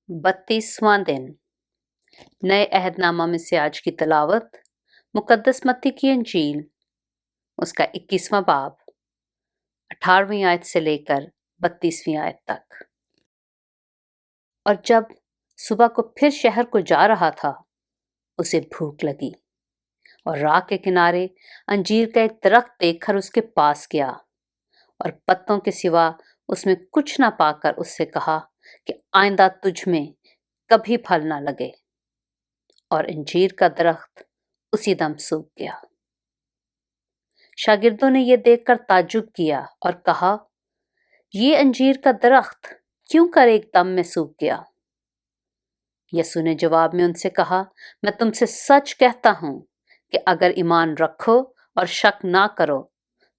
32वां दिन। नए अहदनामा में से आज की तलावत मुकद्दस मत्ती की इंजील, उसका 21वां बाब 18वीं आयत से लेकर 32वीं आयत तक। और जब सुबह को फिर शहर को जा रहा था, उसे भूख लगी और राह के किनारे अंजीर का एक दरख्त देखकर उसके पास गया और पत्तों के सिवा उसमें कुछ ना पाकर उससे कहा कि आइंदा तुझ में कभी फल ना लगे। और अंजीर का दरख्त उसी दम सूख गया। शागिर्दों ने यह देखकर ताज्जुब किया और कहा, ये अंजीर का दरख्त क्यों कर एकदम में सूख गया? यसू ने जवाब में उनसे कहा, मैं तुमसे सच कहता हूं कि अगर ईमान रखो और शक ना करो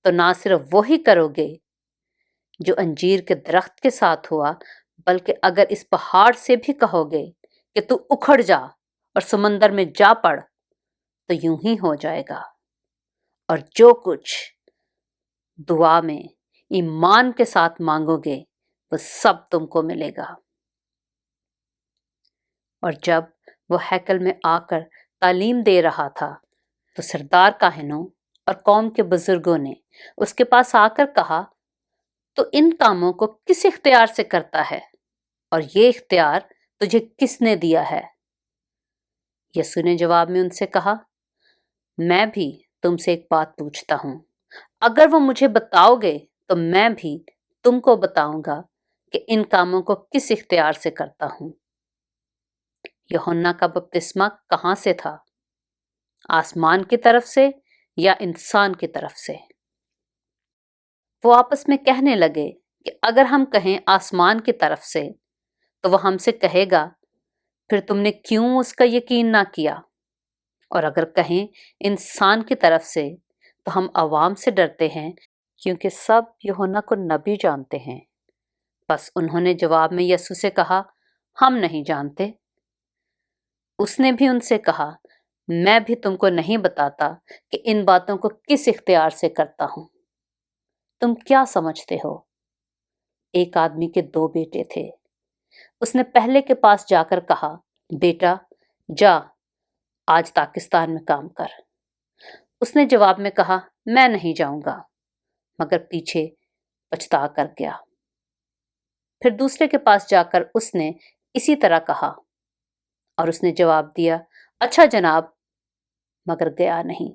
तो ना सिर्फ वो ही करोगे जो अंजीर के दरख्त के साथ हुआ, बल्कि अगर इस पहाड़ से भी कहोगे कि तू उखड़ जा और समंदर में जा पड़, तो यूं ही हो जाएगा। और जो कुछ दुआ में ईमान के साथ मांगोगे वो सब तुमको मिलेगा। और जब वो हैकल में आकर तालीम दे रहा था, तो सरदार काहिनों और कौम के बुजुर्गों ने उसके पास आकर कहा, तो इन कामों को किस इख्तियार से करता है और ये इख्तियार तुझे किसने दिया है? यसू ने जवाब में उनसे कहा, मैं भी तुमसे एक बात पूछता हूं, अगर वो मुझे बताओगे तो मैं भी तुमको बताऊंगा कि इन कामों को किस इख्तियार से करता हूं। यूहन्ना का बपतिस्मा कहां से था? आसमान की तरफ से या इंसान की तरफ से? वो आपस में कहने लगे कि अगर हम कहें आसमान की तरफ से, तो वह हमसे कहेगा, फिर तुमने क्यों उसका यकीन ना किया? और अगर कहें इंसान की तरफ से, तो हम अवाम से डरते हैं, क्योंकि सब यूहन्ना को नबी जानते हैं। बस उन्होंने जवाब में यसू से कहा, हम नहीं जानते। उसने भी उनसे कहा, मैं भी तुमको नहीं बताता कि इन बातों को किस इख्तियार से करता हूं। तुम क्या समझते हो? एक आदमी के 2 बेटे थे। उसने पहले के पास जाकर कहा, बेटा जा, आज पाकिस्तान में काम कर। उसने जवाब में कहा, मैं नहीं जाऊंगा, मगर पीछे पछता कर गया। फिर दूसरे के पास जाकर उसने इसी तरह कहा और उसने जवाब दिया, अच्छा जनाब, मगर गया नहीं।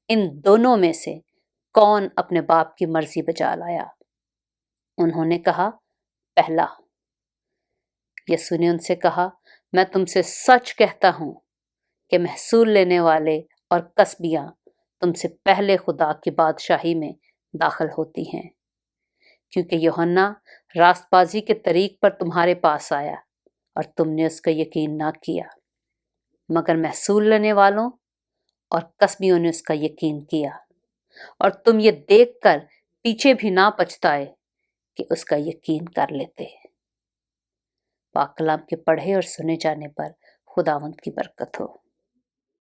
इन दोनों में से कौन अपने बाप की मर्जी बजा लाया? उन्होंने कहा, पहला। यसू ने उनसे कहा, मैं तुमसे सच कहता हूं कि महसूल लेने वाले और कसबियां तुमसे पहले खुदा की बादशाही में दाखिल होती हैं, क्योंकि यूहन्ना रास्तबाजी के तरीक पर तुम्हारे पास आया और तुमने उसका यकीन ना किया, मगर महसूल लेने वालों और कसबियों ने उसका यकीन किया, और तुम ये देखकर पीछे भी ना पछताए कि उसका यकीन कर लेते। पाक कलाम के पढ़े और सुने जाने पर खुदावंद की बरकत हो।